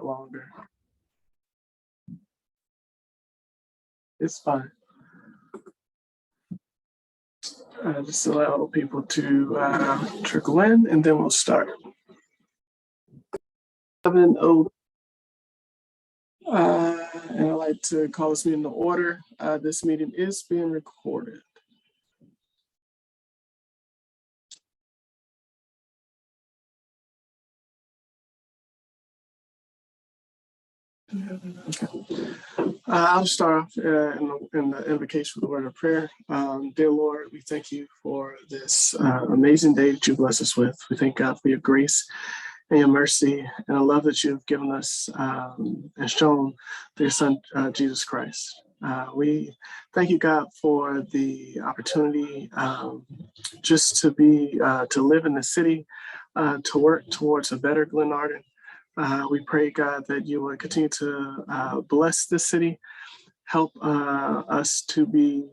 longer. It's fine. Just allow people to trickle in, and then we'll start. 7:00. And I'd like to call this meeting to order. This meeting is being recorded. Okay. I'll start off in the invocation with a word of prayer. Dear Lord, we thank you for this amazing day that you bless us with. We thank God for your grace and your mercy and the love that you've given us and shown through your Son, Jesus Christ. We thank you, God, for the opportunity just to live in the city, to work towards a better Glenarden. We pray, God, that you would continue to bless this city, help us to be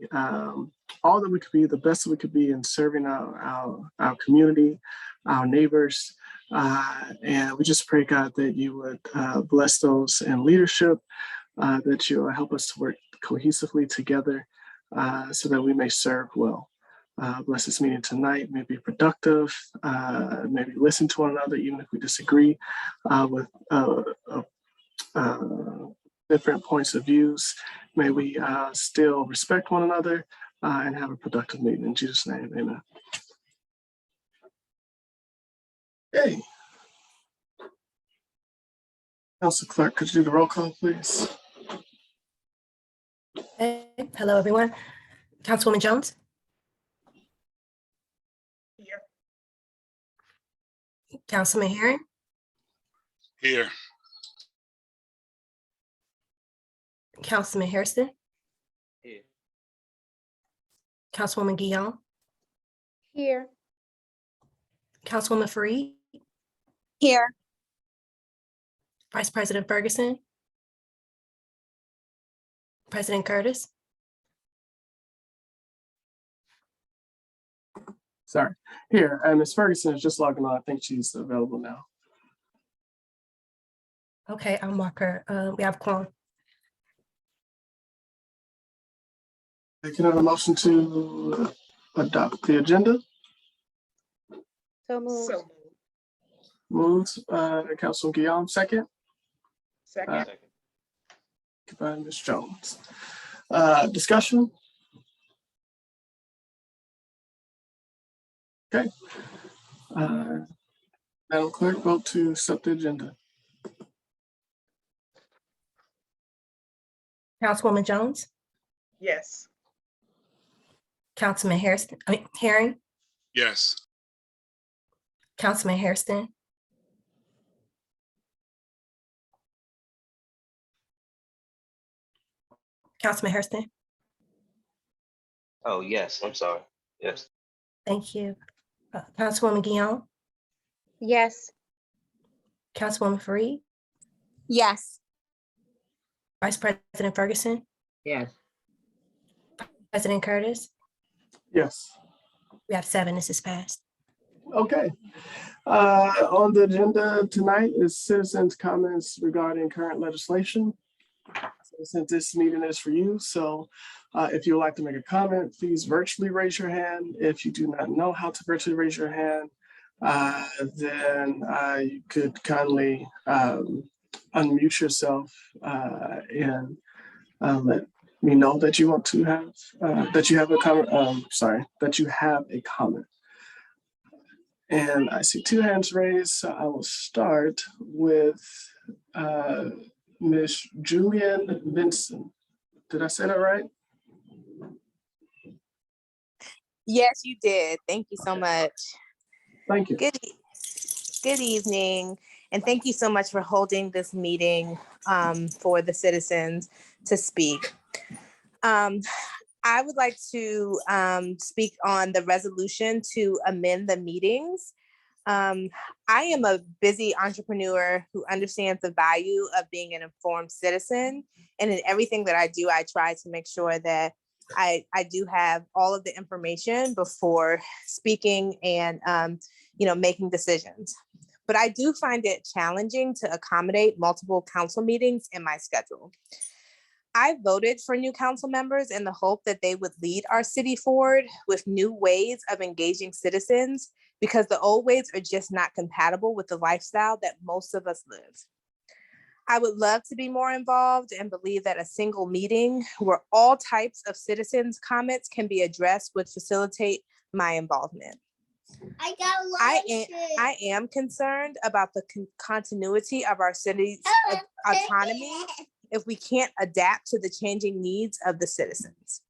all that we could be, the best that we could be in serving our community, our neighbors. And we just pray, God, that you would bless those in leadership, that you will help us to work cohesively together so that we may serve well. Bless this meeting tonight, may be productive, maybe listen to one another, even if we disagree with different points of views. May we still respect one another and have a productive meeting. In Jesus' name, amen. Okay. Council Clerk, could you do the roll call, please? Hey, hello, everyone. Councilwoman Jones? Here. Councilman Herring? Here. Councilman Hairston? Here. Councilwoman Guillaume? Here. Councilwoman Fareed? Here. Vice President Ferguson? President Curtis? Sorry. Here, Ms. Ferguson is just logging on. I think she's available now. Okay, I'll mark her. We have quorum. Can I have a motion to adopt the agenda? So moved. So Moved Councilman Guillaume, second. second. By Ms. Jones. Discussion? Okay. Madam Clerk, vote to accept the agenda. Councilwoman Jones? Yes. Councilman Herring? Yes. Councilman Hairston? Councilman Hairston? Oh, yes, I'm sorry. Yes. Thank you. Councilwoman Guillaume? Yes. Councilwoman Fareed? Yes. Vice President Ferguson? Yes. President Curtis? Yes. We have 7. This is passed. Okay. On the agenda tonight is citizens' comments regarding current legislation. Since this meeting is for you, so if you would like to make a comment, please virtually raise your hand. If you do not know how to virtually raise your hand, then you could kindly unmute yourself and let me know that you want to have that you have a comment. That you have a comment. And I see 2 hands raised, so I will start with Ms. Julian Vincent. Did I say that right? Yes, you did. Thank you so much. Thank you. Good evening. And thank you so much for holding this meeting for the citizens to speak. I would like to speak on the resolution to amend the meetings. I am a busy entrepreneur who understands the value of being an informed citizen. And in everything that I do, I try to make sure that I do have all of the information before speaking and making decisions. but I do find it challenging to accommodate multiple council meetings in my schedule. I voted for new council members in the hope that they would lead our city forward with new ways of engaging citizens, because the old ways are just not compatible with the lifestyle that most of us live. I would love to be more involved and believe that a single meeting where all types of citizens' comments can be addressed would facilitate my involvement. I am concerned about the continuity of our city's autonomy if we can't adapt to the changing needs of the citizens.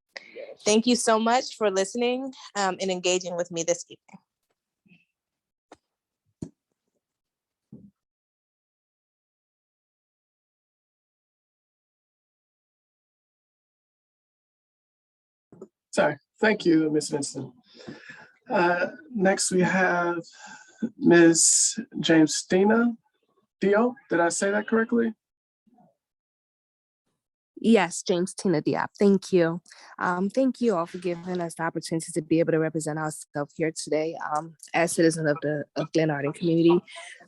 Thank you so much for listening and engaging with me this evening. Sorry. Thank you, Ms. Vincent. Next, we have Ms. Jamestina Dio. Did I say that correctly? Yes, James Tina Diop. Thank you. Thank you all for giving us the opportunity to be able to represent ourselves here today as citizens of Glenarden community.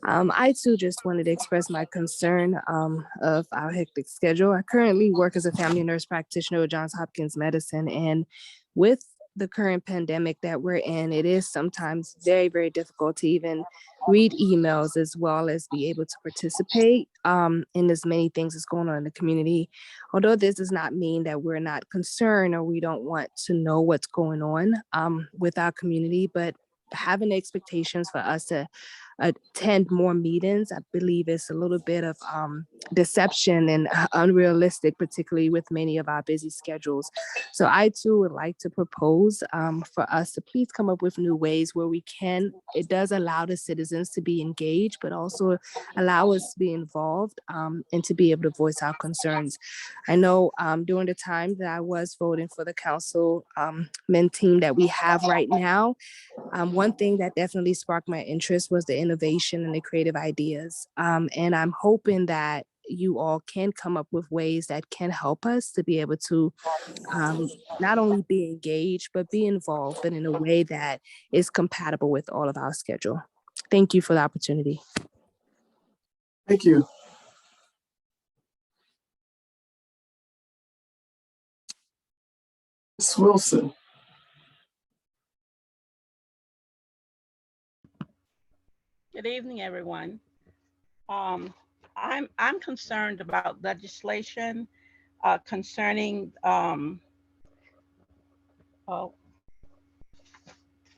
I too just wanted to express my concern of our hectic schedule. I currently work as a family nurse practitioner at Johns Hopkins Medicine, and with the current pandemic that we're in, it is sometimes very, very difficult to even read emails as well as be able to participate in as many things that's going on in the community. Although this does not mean that we're not concerned or we don't want to know what's going on with our community, but having expectations for us to attend more meetings, I believe is a little bit of deception and unrealistic, particularly with many of our busy schedules. So I too would like to propose for us to please come up with new ways where we can. It does allow the citizens to be engaged, but also allow us to be involved and to be able to voice our concerns. I know during the time that I was voting for the council men team that we have right now, one thing that definitely sparked my interest was the innovation and the creative ideas. And I'm hoping that you all can come up with ways that can help us to be able to not only be engaged, but be involved, but in a way that is compatible with all of our schedule. Thank you for the opportunity. Thank you. Ms. Wilson. Good evening, everyone. I'm concerned about legislation concerning for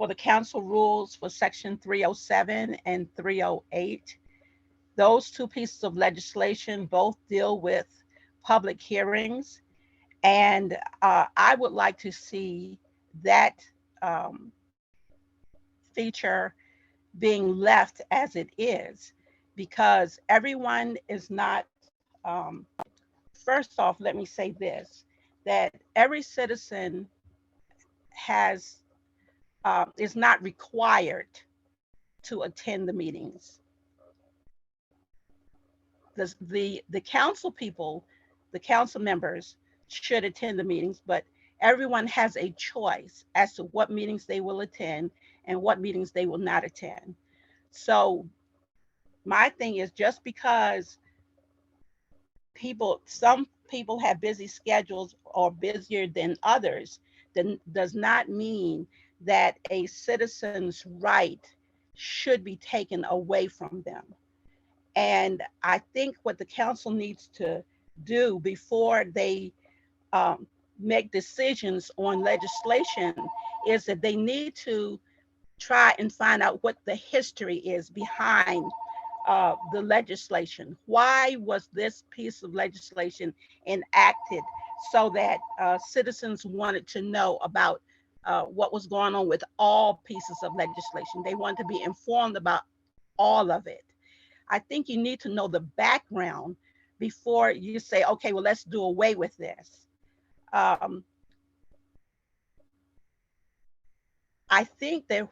the council rules for section 307 and 308. Those two pieces of legislation both deal with public hearings, and I would like to see that feature being left as it is, because everyone is not, first off, let me say this, that every citizen is not required to attend the meetings. The council people, the council members should attend the meetings, but everyone has a choice as to what meetings they will attend and what meetings they will not attend. So my thing is, just because some people have busy schedules or busier than others, then does not mean that a citizen's right should be taken away from them. And I think what the council needs to do before they make decisions on legislation is that they need to try and find out what the history is behind the legislation. Why was this piece of legislation enacted? So that citizens wanted to know about what was going on with all pieces of legislation. They wanted to be informed about all of it. I think you need to know the background before you say, okay, well, let's do away with this. I think that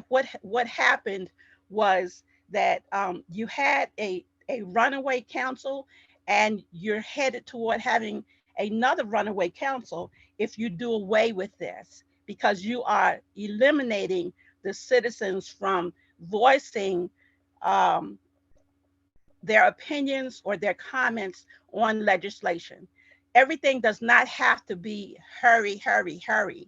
what happened was that you had a runaway council, and you're headed toward having another runaway council if you do away with this, because you are eliminating the citizens from voicing their opinions or their comments on legislation. Everything does not have to be hurry, hurry, hurry.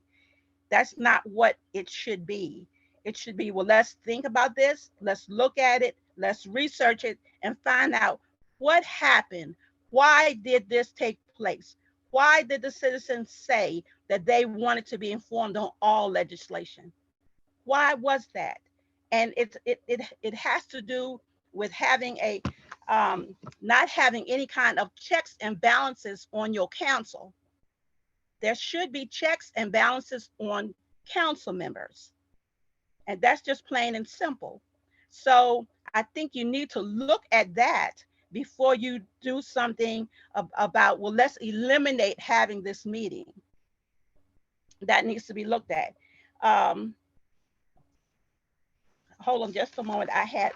That's not what it should be. It should be, well, let's think about this, let's look at it, let's research it and find out what happened. Why did this take place? Why did the citizens say that they wanted to be informed on all legislation? Why was that? And it has to do with having a not having any kind of checks and balances on your council. There should be checks and balances on council members. And that's just plain and simple. So I think you need to look at that before you do something about, well, let's eliminate having this meeting. That needs to be looked at. Hold on just a moment. I had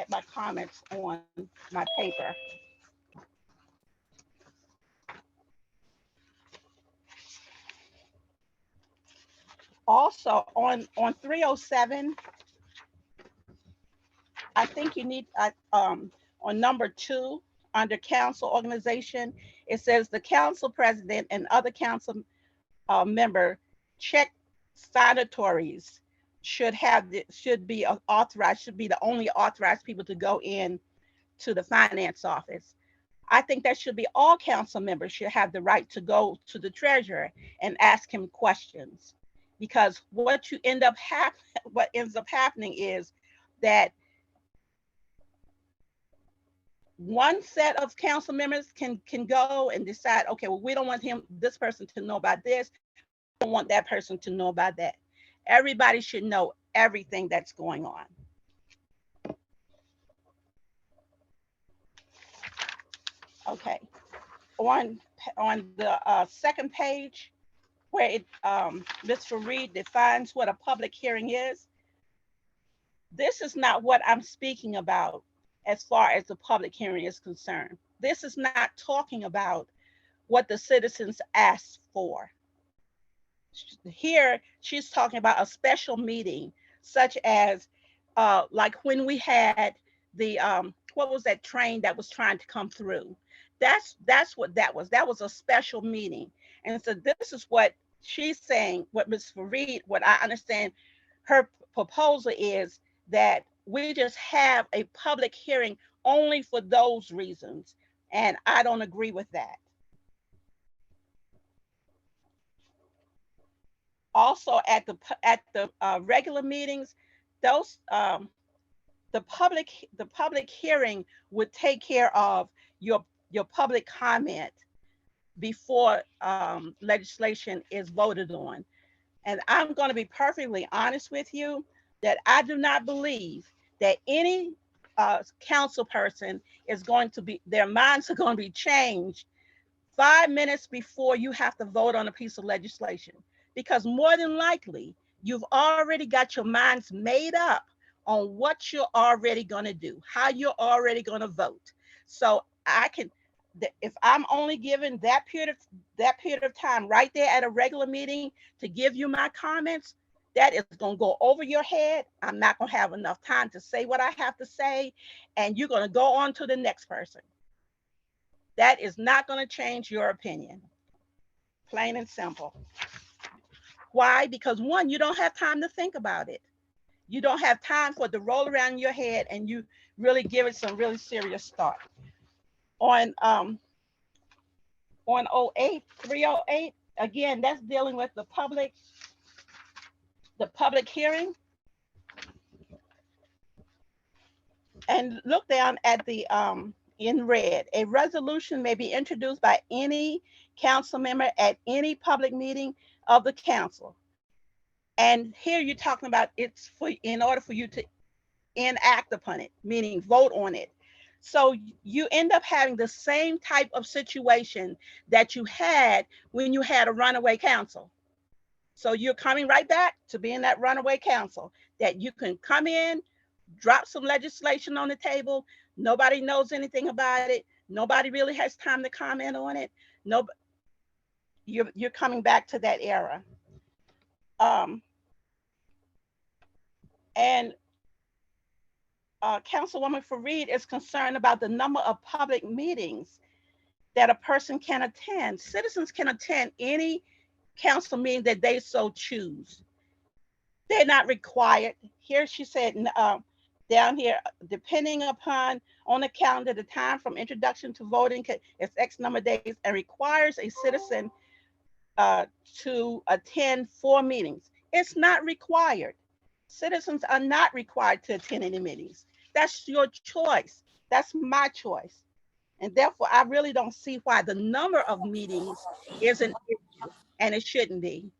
my comments on my paper. Also on 307, I think you need on number 2 under council organization, it says the council president and other council member check signatories should be authorized, should be the only authorized people to go in to the finance office. I think that should be all council members should have the right to go to the treasurer and ask him questions, because what ends up happening is that one set of council members can go and decide, okay, well, we don't want this person to know about this. We don't want that person to know about that. Everybody should know everything that's going on. Okay, on the second page, where Ms. Fareed defines what a public hearing is, this is not what I'm speaking about as far as the public hearing is concerned. This is not talking about what the citizens asked for. Here, she's talking about a special meeting, such as like when we had the, what was that train that was trying to come through? That's what that was. That was a special meeting. And so this is what she's saying, what Ms. Fareed, what I understand her proposal is, that we just have a public hearing only for those reasons. And I don't agree with that. Also at the regular meetings, those the public hearing would take care of your public comment before legislation is voted on. And I'm going to be perfectly honest with you that I do not believe that any council person is going to be, their minds are going to be changed 5 minutes before you have to vote on a piece of legislation, because more than likely you've already got your minds made up on what you're already going to do, how you're already going to vote. So I can, if I'm only given that period of time right there at a regular meeting to give you my comments, that is going to go over your head. I'm not going to have enough time to say what I have to say, and you're going to go on to the next person. That is not going to change your opinion. Plain and simple. Why? Because one, you don't have time to think about it. You don't have time for it to roll around in your head and you really give it some really serious thought. On 308, again, that's dealing with the public hearing. And look down at the in red, a resolution may be introduced by any council member at any public meeting of the council. And here you're talking about it's in order for you to enact upon it, meaning vote on it. So you end up having the same type of situation that you had when you had a runaway council. So you're coming right back to being that runaway council, that you can come in, drop some legislation on the table. Nobody knows anything about it. Nobody really has time to comment on it. You're coming back to that era. And Councilwoman Fareed is concerned about the number of public meetings that a person can attend. Citizens can attend any council meeting that they so choose. They're not required. Here she said, down here, depending upon on the calendar, the time from introduction to voting is X number of days and requires a citizen to attend 4 meetings. It's not required. Citizens are not required to attend any meetings. That's your choice. That's my choice. And therefore, I really don't see why the number of meetings isn't, and it shouldn't be.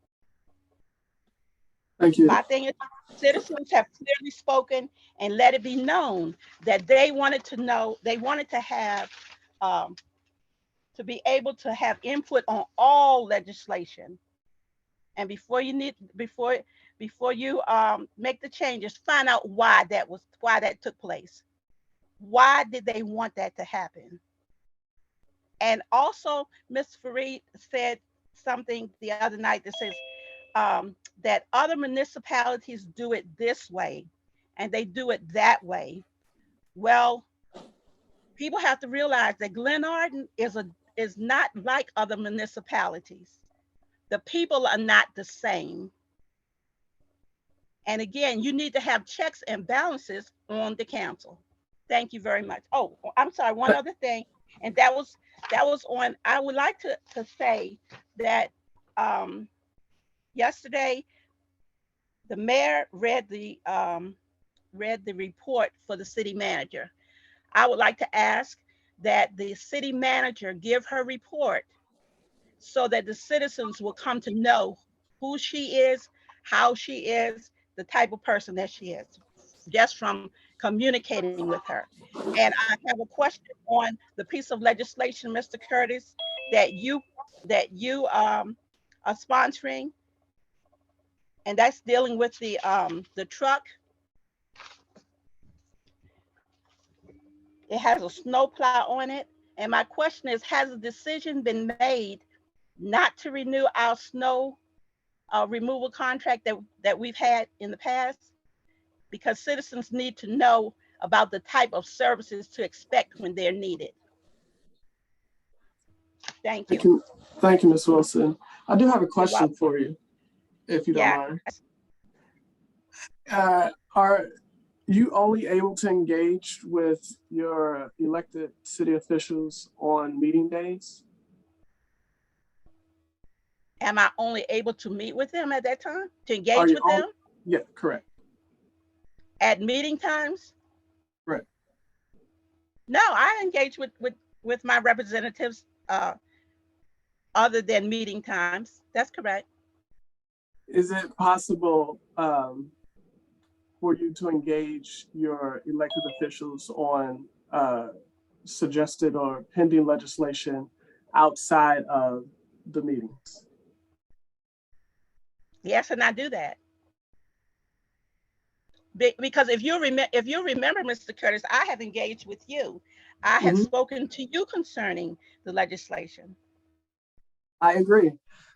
Thank you. My thing is, citizens have clearly spoken and let it be known that they wanted to know, they wanted to have, to be able to have input on all legislation. And before you make the changes, find out why that took place. Why did they want that to happen? And also, Ms. Fareed said something the other night that says that other municipalities do it this way and they do it that way. Well, people have to realize that Glenarden is not like other municipalities. The people are not the same. And again, you need to have checks and balances on the council. Thank you very much. Oh, I'm sorry, one other thing, and that was on, I would like to say that yesterday, the mayor read the report for the city manager. I would like to ask that the city manager give her report so that the citizens will come to know who she is, how she is, the type of person that she is, just from communicating with her. And I have a question on the piece of legislation, Mr. Curtis, that you are sponsoring, and that's dealing with the truck. It has a snow plow on it. And my question is, has a decision been made not to renew our snow removal contract that we've had in the past? Because citizens need to know about the type of services to expect when they're needed. Thank you. Thank you, Ms. Wilson. I do have a question for you, if you don't mind. Are you only able to engage with your elected city officials on meeting days? Am I only able to meet with them at that time, to engage with them? Yeah, correct. At meeting times? Right. No, I engage with my representatives other than meeting times. That's correct. Is it possible for you to engage your elected officials on suggested or pending legislation outside of the meetings? Yes, and I do that. Because if you remember, Mr. Curtis, I have engaged with you. I have spoken to you concerning the legislation. I agree.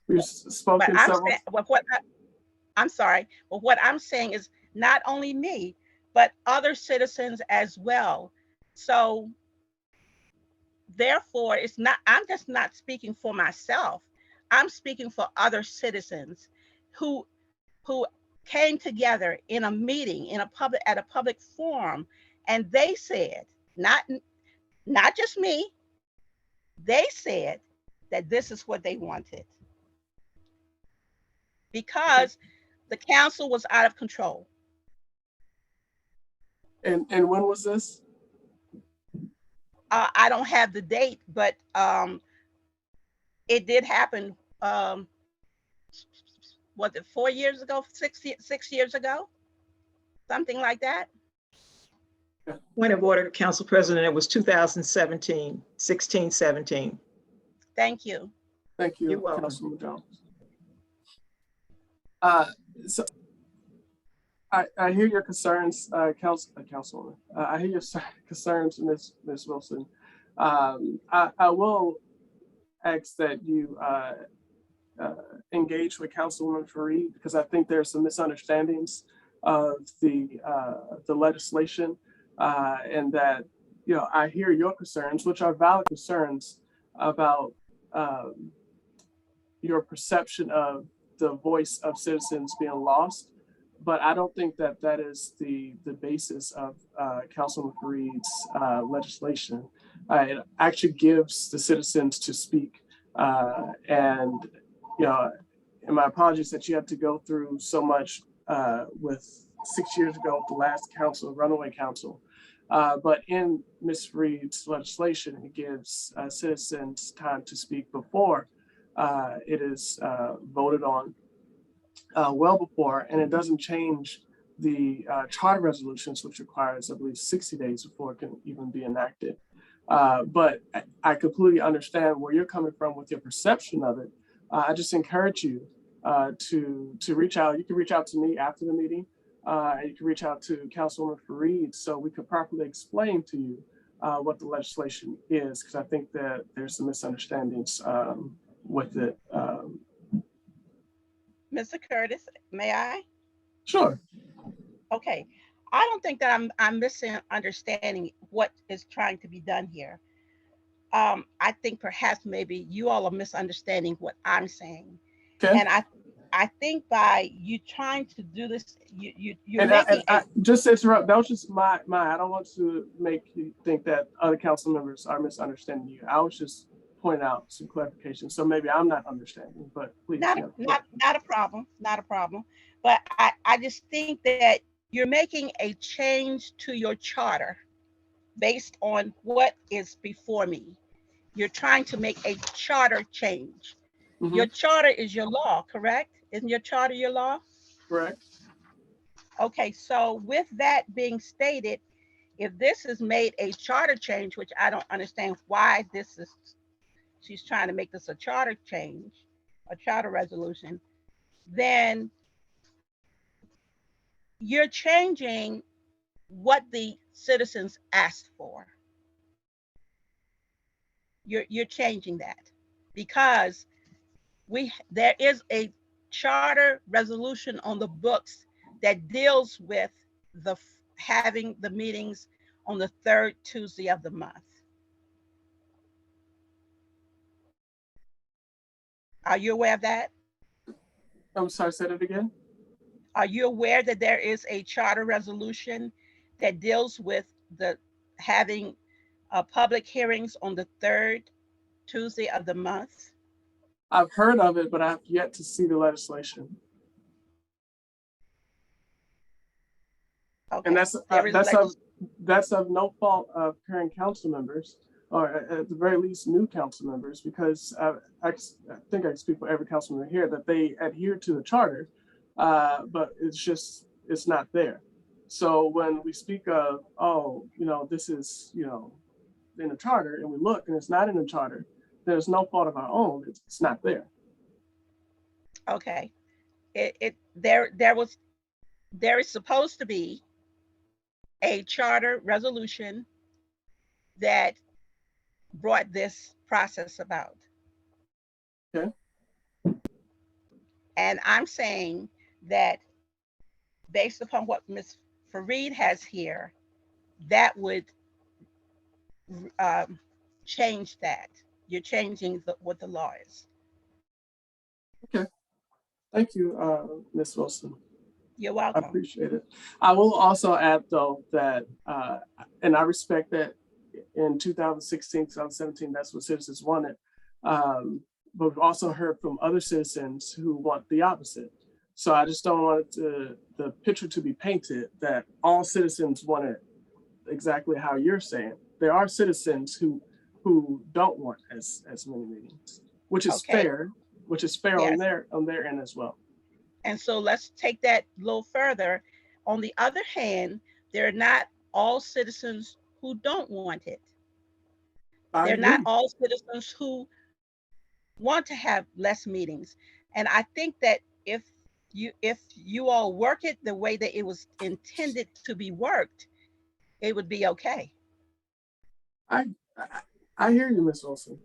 We've spoken several. I'm sorry, but what I'm saying is not only me, but other citizens as well. So therefore, I'm just not speaking for myself. I'm speaking for other citizens who came together in a meeting, at a public forum, and they said, not just me, they said that this is what they wanted. Because the council was out of control. And when was this? I don't have the date, but it did happen. Was it 4 years ago, 6 years ago? Something like that. Point of order, Council President, it was 2017, 16, 17. Thank you. Thank you, You're welcome. Councilman Jones. So I hear your concerns, Councilwoman. I hear your concerns, Ms. Wilson. I will ask that you engage with Councilwoman Fareed, because I think there's some misunderstandings of the legislation. and that, I hear your concerns, which are valid concerns about your perception of the voice of citizens being lost. But I don't think that that is the basis of Councilman Fareed's legislation. It actually gives the citizens to speak. And, and my apologies that you had to go through so much with 6 years ago with the last council, runaway council. But in Ms. Fareed's legislation, it gives citizens time to speak before it is voted on, well before, and it doesn't change the charter resolutions, which requires, I believe, 60 days before it can even be enacted. But I completely understand where you're coming from with your perception of it. I just encourage you to reach out. You can reach out to me after the meeting. And you can reach out to Councilwoman Fareed so we could properly explain to you what the legislation is, because I think that there's some misunderstandings with it. Mr. Curtis, may I? Sure. Okay, I don't think that I'm misunderstanding what is trying to be done here. I think perhaps maybe you all are misunderstanding what I'm saying. Okay. And I think by you trying to do this, you're And making I just to interrupt, that was just my, I don't want to make you think that other council members are misunderstanding you. I was just pointing out some clarification. So maybe I'm not understanding, but please. not a problem, not a problem. But I just think that you're making a change to your charter based on what is before me. You're trying to make a charter change. Mhm. Your charter is your law, correct? Isn't your charter your law? Correct. Okay, so with that being stated, if this is made a charter change, which I don't understand why she's trying to make this a charter change, a charter resolution, then you're changing what the citizens asked for. You're changing that because there is a charter resolution on the books that deals with having the meetings on the third Tuesday of the month. Are you aware of that? I'm sorry, say that again. Are you aware that there is a charter resolution that deals with having public hearings on the third Tuesday of the month? I've heard of it, but I've yet to see the legislation. Okay. And that's There is that's of no fault of current council members, or at the very least new council members, because I think I speak for every council member here that they adhere to the charter, but it's not there. So when we speak of, this is, in the charter, and we look and it's not in the charter, there's no fault of our own. It's not there. Okay. There is supposed to be a charter resolution that brought this process about. Okay. And I'm saying that based upon what Ms. Fareed has here, that would change that. You're changing what the law is. Okay. Thank you, Ms. Wilson. You're I welcome. appreciate it. I will also add, though, that, and I respect that in 2016, 2017, that's what citizens wanted. But we've also heard from other citizens who want the opposite. So I just don't want the picture to be painted that all citizens want it exactly how you're saying. There are citizens who don't want as many meetings, which is Okay. fair, Yes. on their end as well. And so let's take that a little further. On the other hand, there are not all citizens who don't want it. They're not all citizens who want to have less meetings. And I think that if you all work it the way that it was intended to be worked, it would be okay. I hear you, Ms. Wilson.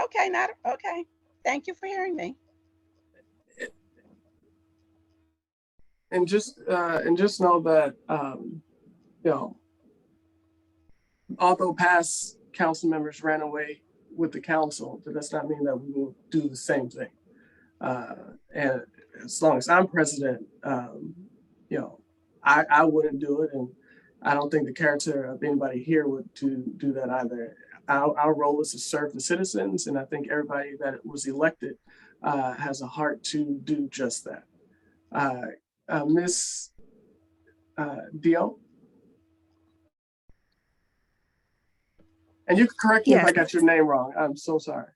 Okay, okay. Thank you for hearing me. And just know that although past council members ran away with the council, that does not mean that we will do the same thing. And as long as I'm president, I wouldn't do it, and I don't think the character of anybody here would do that either. Our role is to serve the citizens, and I think everybody that was elected has a heart to do just that. Ms. Dio? And you can correct me if I Yes. got your name wrong. I'm so sorry.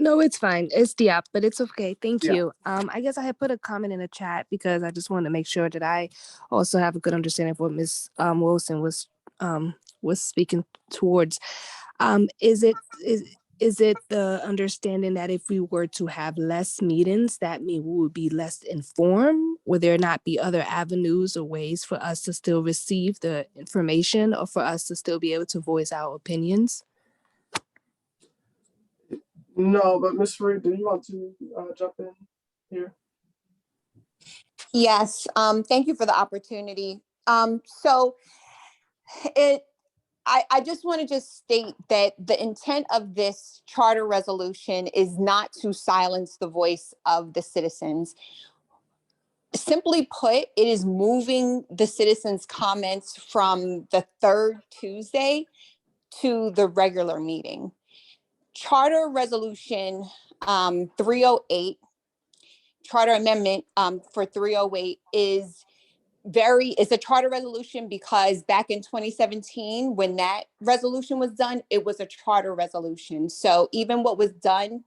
No, it's fine. It's Diop, but it's okay. Thank Yeah. you. I guess I had put a comment in the chat because I just wanted to make sure that I also have a good understanding of what Ms. Wilson was speaking towards. Is it the understanding that if we were to have less meetings, that mean we would be less informed? Would there not be other avenues or ways for us to still receive the information or for us to still be able to voice our opinions? No, but Ms. Fareed, do you want to jump in here? Yes, thank you for the opportunity. I just want to just state that the intent of this charter resolution is not to silence the voice of the citizens. Simply put, it is moving the citizens' comments from the third Tuesday to the regular meeting. Charter Resolution 308, Charter Amendment for 308 is a charter resolution because back in 2017, when that resolution was done, it was a charter resolution. So even what was done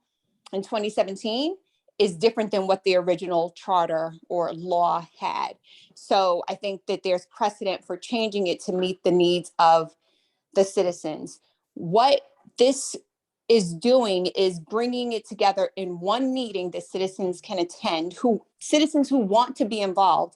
in 2017 is different than what the original charter or law had. So I think that there's precedent for changing it to meet the needs of the citizens. What this is doing is bringing it together in one meeting that citizens can attend, citizens who want to be involved.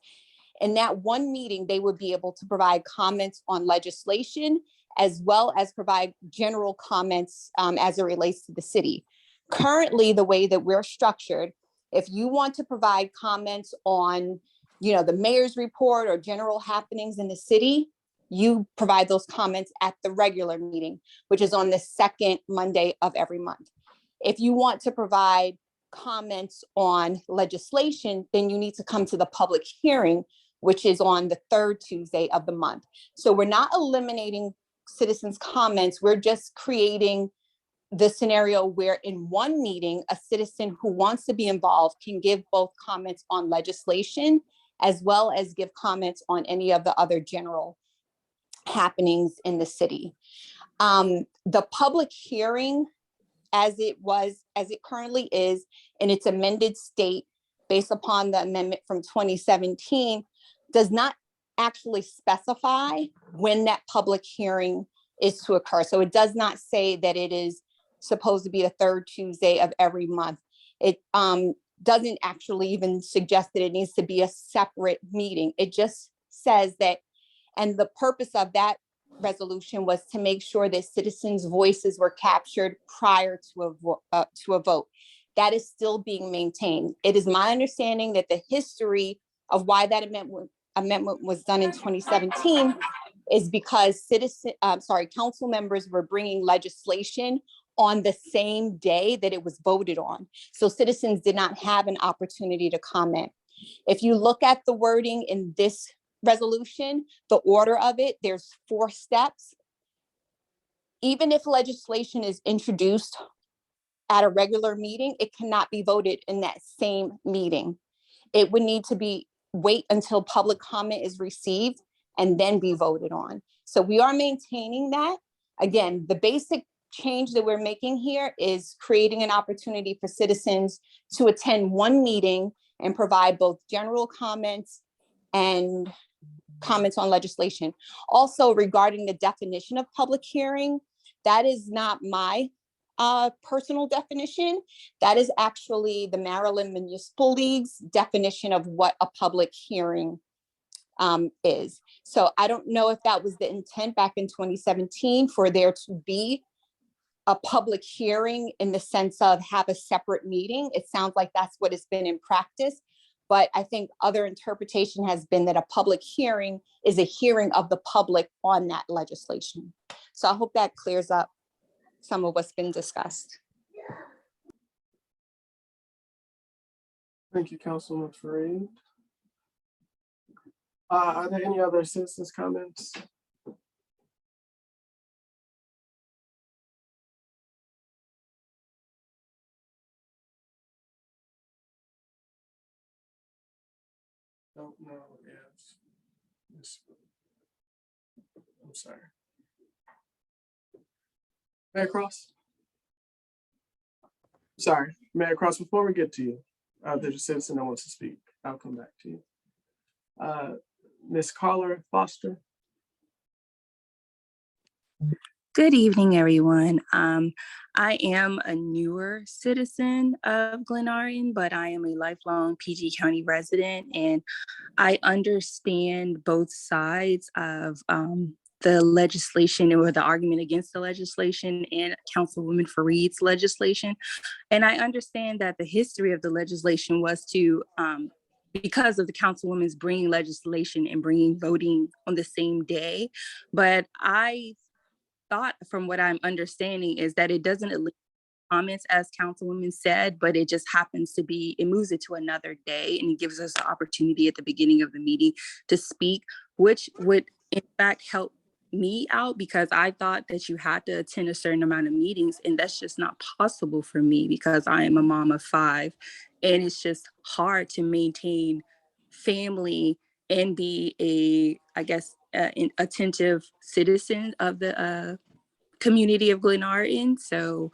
In that one meeting, they would be able to provide comments on legislation as well as provide general comments as it relates to the city. Currently, the way that we're structured, if you want to provide comments on, the mayor's report or general happenings in the city, you provide those comments at the regular meeting, which is on the second Monday of every month. If you want to provide comments on legislation, then you need to come to the public hearing, which is on the third Tuesday of the month. So we're not eliminating citizens' comments. We're just creating the scenario where in one meeting, a citizen who wants to be involved can give both comments on legislation as well as give comments on any of the other general happenings in the city. The public hearing, as it currently is in its amended state, based upon the amendment from 2017, does not actually specify when that public hearing is to occur. So it does not say that it is supposed to be the third Tuesday of every month. It doesn't actually even suggest that it needs to be a separate meeting. It just says that, and the purpose of that resolution was to make sure that citizens' voices were captured prior to a vote. That is still being maintained. It is my understanding that the history of why that amendment was done in 2017 is because council members were bringing legislation on the same day that it was voted on. So citizens did not have an opportunity to comment. If you look at the wording in this resolution, the order of it, there's 4 steps. Even if legislation is introduced at a regular meeting, it cannot be voted in that same meeting. It would need to wait until public comment is received and then be voted on. So we are maintaining that. Again, the basic change that we're making here is creating an opportunity for citizens to attend one meeting and provide both general comments and comments on legislation. Also, regarding the definition of public hearing, that is not my personal definition. That is actually the Maryland Municipal League's definition of what a public hearing is. So I don't know if that was the intent back in 2017 for there to be a public hearing in the sense of have a separate meeting. It sounds like that's what has been in practice. But I think other interpretation has been that a public hearing is a hearing of the public on that legislation. So I hope that clears up some of what's been discussed. Thank you, Councilwoman Fareed. Are there any other citizens' comments? Don't know if, I'm sorry. Mayor Cross? Sorry, Mayor Cross, before we get to you, there's a citizen that wants to speak. I'll come back to you. Ms. Carla Foster? Good evening, everyone. I am a newer citizen of Glenarden, but I am a lifelong PG County resident, and I understand both sides of the legislation or the argument against the legislation and Councilwoman Fareed's legislation. And I understand that the history of the legislation was to, because of the councilwoman's bringing legislation and bringing voting on the same day. But I thought, from what I'm understanding, is that it doesn't elicit comments, as Councilwoman said, but it just happens to be, it moves it to another day, and it gives us the opportunity at the beginning of the meeting to speak, which would in fact help me out, because I thought that you had to attend a certain amount of meetings, and that's just not possible for me because I am a mom of 5, and it's just hard to maintain family and be a, I guess, an attentive citizen of the community of Glenarden. So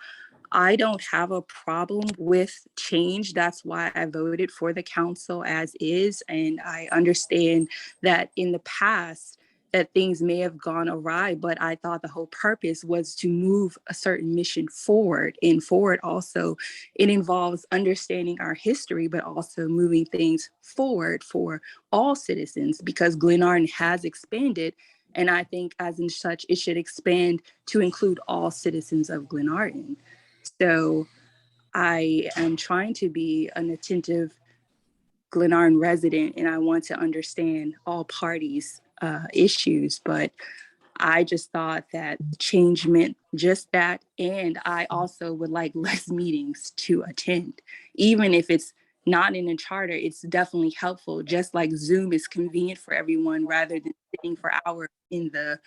I don't have a problem with change. That's why I voted for the council as is. And I understand that in the past that things may have gone awry, but I thought the whole purpose was to move a certain mission forward. And forward also, it involves understanding our history, but also moving things forward for all citizens, because Glenarden has expanded. And I think as in such, it should expand to include all citizens of Glenarden. So I am trying to be an attentive Glenarden resident, and I want to understand all parties' issues, but I just thought that change meant just that. And I also would like less meetings to attend. Even if it's not in a charter, it's definitely helpful. Just like Zoom is convenient for everyone rather than sitting for hours in the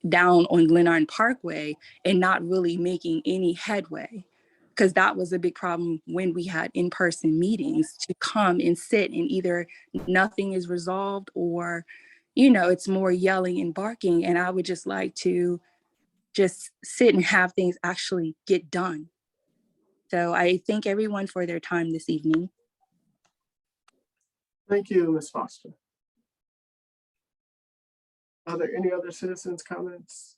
down on Glenarden Parkway and not really making any headway. Because that was a big problem when we had in-person meetings, to come and sit and either nothing is resolved or, you know, it's more yelling and barking. And I would just like to just sit and have things actually get done. So I thank everyone for their time this evening. Thank you, Ms. Foster. Are there any other citizens' comments?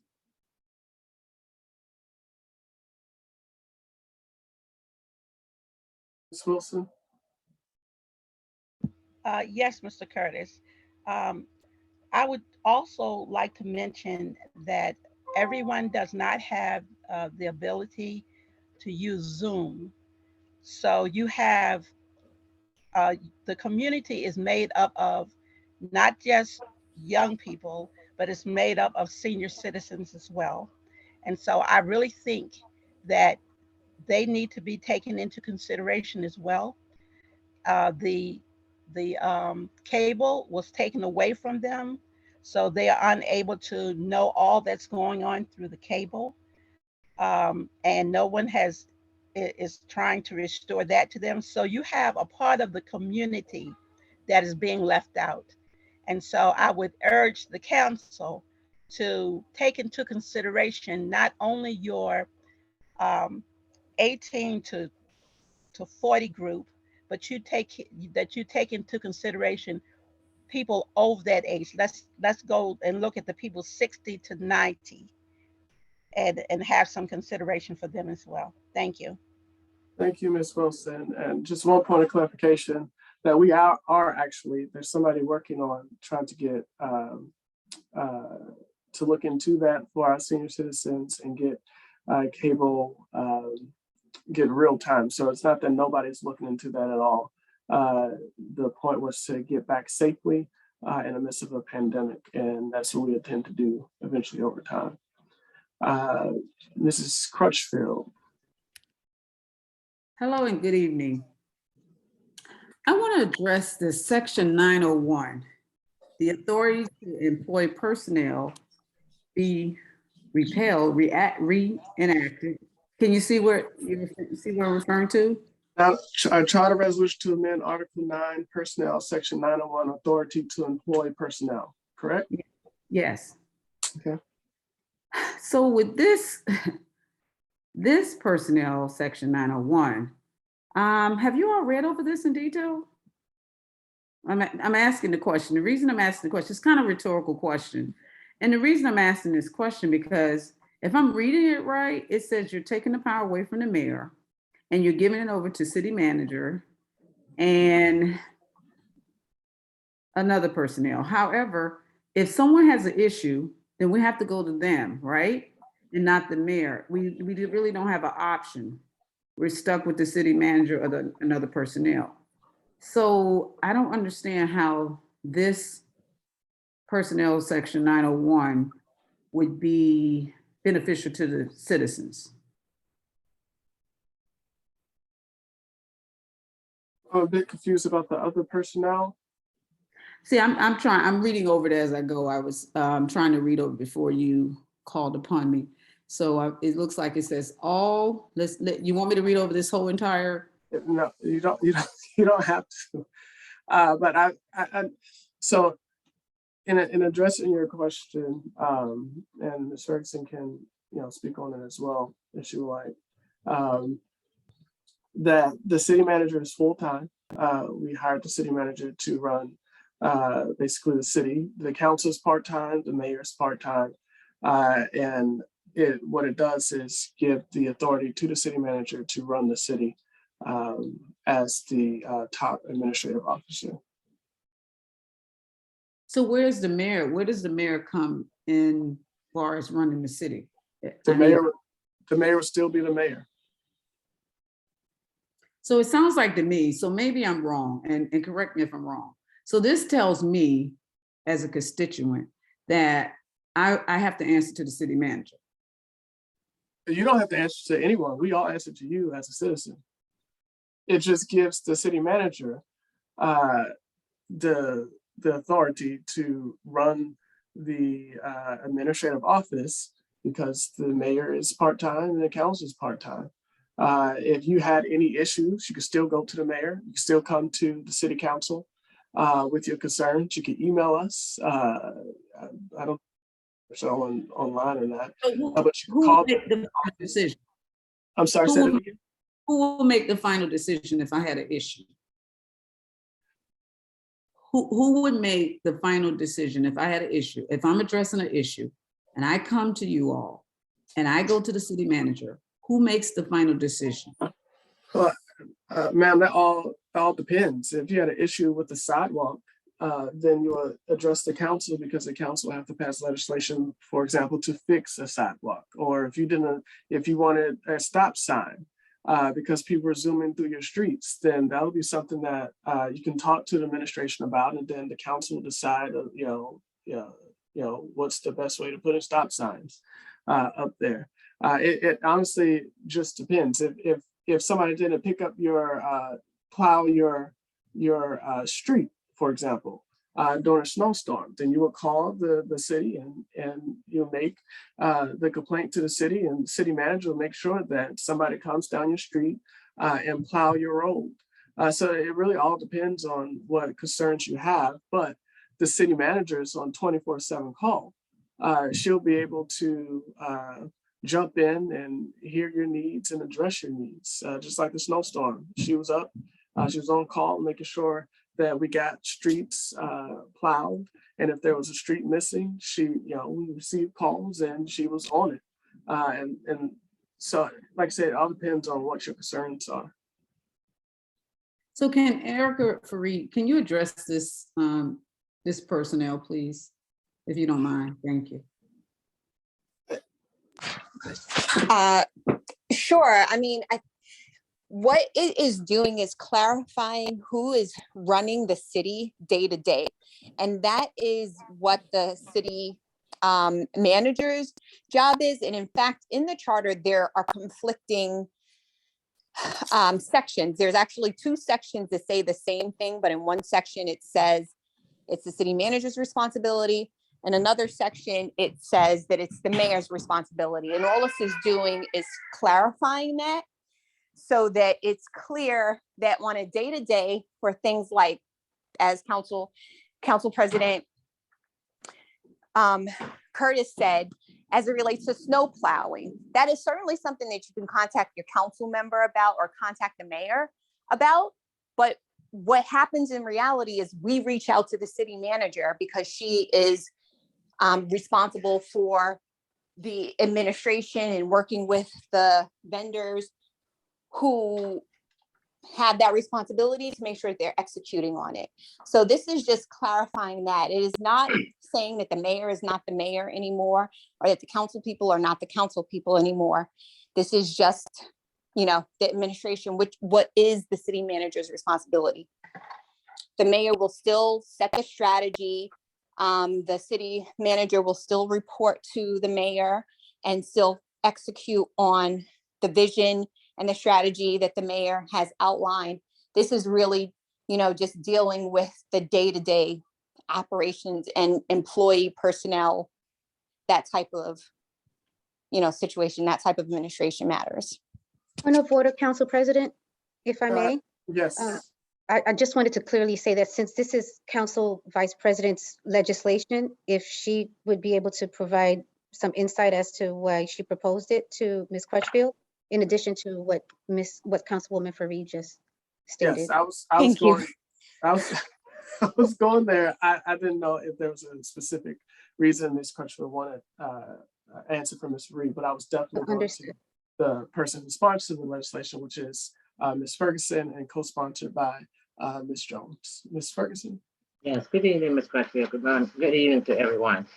Ms. Wilson? Yes, Mr. Curtis. I would also like to mention that everyone does not have the ability to use Zoom. So you have, the community is made up of not just young people, but it's made up of senior citizens as well. And so I really think that they need to be taken into consideration as well. The cable was taken away from them, so they are unable to know all that's going on through the cable, and no one is trying to restore that to them. So you have a part of the community that is being left out, and so I would urge the council to take into consideration not only your 18 to 40 group, but you take into consideration people over that age. Let's go and look at the people 60 to 90 and have some consideration for them as well. Thank you. Thank you, Ms. Wilson. And just one point of clarification, that we are actually, there's somebody working on trying to get to look into that for our senior citizens and get cable, get real time. So it's not that nobody's looking into that at all. The point was to get back safely in the midst of a pandemic, and that's what we intend to do eventually over time. Mrs. Crutchfield. Hello and good evening. I want to address this section 901. The authority to employ personnel be reenacted. Can you see where I'm referring to? Now, charter resolution to amend Article 9 personnel, section 901, authority to employ personnel, correct? Yes. Okay. So with this personnel, section 901, have you all read over this in detail? I'm asking the question. The reason I'm asking the question, it's kind of a rhetorical question. And the reason I'm asking this question, because if I'm reading it right, it says you're taking the power away from the mayor and you're giving it over to city manager and another personnel. However, if someone has an issue, then we have to go to them, right? And not the mayor. We really don't have an option. We're stuck with the city manager or another personnel. So I don't understand how this personnel section 901 would be beneficial to the citizens. I'm a bit confused about the other personnel. See, I'm reading over it as I go. I was trying to read over before you called upon me. So it looks like it says all, you want me to read over this whole entire? No, you don't have to. But so in addressing your question, and Ms. Ferguson can, speak on it as well if she would like, that the city manager is full-time. We hired the city manager to run basically the city. The council is part-time, the mayor is part-time. And what it does is give the authority to the city manager to run the city as the top administrative officer. So where's the mayor? Where does the mayor come in as far as running the city? The mayor will still be the mayor. So it sounds like to me, so maybe I'm wrong, and correct me if I'm wrong. So this tells me as a constituent that I have to answer to the city manager. You don't have to answer to anyone. We all answer to you as a citizen. It just gives the city manager the authority to run the administrative office because the mayor is part-time and the council is part-time. If you had any issues, you could still go to the mayor. You can still come to the city council with your concerns. You can email us. I don't show online or not. So but you who call will make the final decision? I'm sorry, say that again. Who will make the final decision if I had an issue? Who would make the final decision if I had an issue? If I'm addressing an issue and I come to you all and I go to the city manager, who makes the final decision? Well, ma'am, that all depends. If you had an issue with the sidewalk, then you will address the council because the council will have to pass legislation, for example, to fix a sidewalk. Or if you wanted a stop sign because people are zooming through your streets, then that'll be something that you can talk to the administration about, and then the council will decide, what's the best way to put in stop signs up there. It honestly just depends. If somebody didn't pick up plow your street, for example, during a snowstorm, then you will call the city and you'll make the complaint to the city, and the city manager will make sure that somebody comes down your street and plow your road. So it really all depends on what concerns you have, but the city manager is on 24/7 call. She'll be able to jump in and hear your needs and address your needs, just like the snowstorm. She was up, she was on call, making sure that we got streets plowed. And if there was a street missing, we received calls and she was on it. And so, like I said, it all depends on what your concerns are. So can Erica Fareed, can you address this this personnel, please, if you don't mind? Thank you. Sure. I mean, what it is doing is clarifying who is running the city day to day. And that is what the city manager's job is. And in fact, in the charter, there are conflicting sections. There's actually 2 sections that say the same thing, but in one section it says it's the city manager's responsibility. And another section, it says that it's the mayor's responsibility. And all this is doing is clarifying that so that it's clear that on a day-to-day for things like, as Council President Curtis said, as it relates to snow plowing, that is certainly something that you can contact your council member about or contact the mayor about. But what happens in reality is we reach out to the city manager because she is responsible for the administration and working with the vendors who have that responsibility to make sure that they're executing on it. So this is just clarifying that. It is not saying that the mayor is not the mayor anymore, or that the council people are not the council people anymore. This is just, the administration, what is the city manager's responsibility. The mayor will still set the strategy. The city manager will still report to the mayor and still execute on the vision and the strategy that the mayor has outlined. This is really, just dealing with the day-to-day operations and employee personnel, that type of, situation, that type of administration matters. Point of order, Council President, if I may. Yes. I just wanted to clearly say that since this is Council Vice President's legislation, if she would be able to provide some insight as to why she proposed it to Ms. Crutchfield, in addition to what Councilwoman Fareed just stated. Yes, I was Thank you. going, I was going there. I didn't know if there was a specific reason Ms. Crutchfield wanted answer from Ms. Reed, but I was definitely going to the person who sponsored the legislation, which is Ms. Ferguson, and co-sponsored by Ms. Jones. Ms. Ferguson. Yes, good evening, Ms. Crutchfield. Good evening to everyone.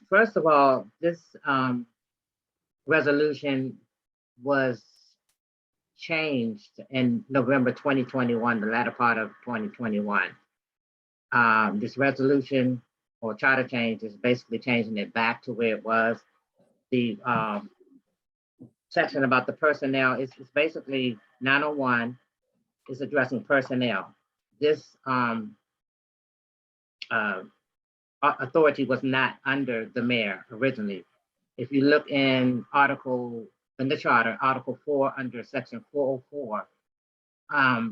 First of all, this resolution was changed in November 2021, the latter part of 2021. This resolution or charter change is basically changing it back to where it was. The section about the personnel is basically 901 is addressing personnel. This authority was not under the mayor originally. If you look in the charter, Article 4 under Section 404,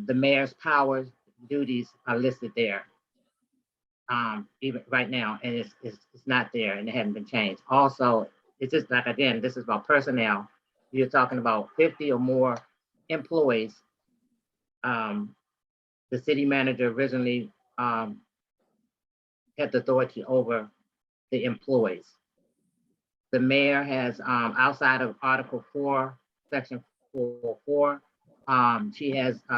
the mayor's powers, duties are listed there. Even right now, and it's not there, and it hasn't been changed. Also, it's just like, again, this is about personnel. You're talking about 50 or more employees. The city manager originally had the authority over the employees. The mayor has, outside of Article 4, Section 404,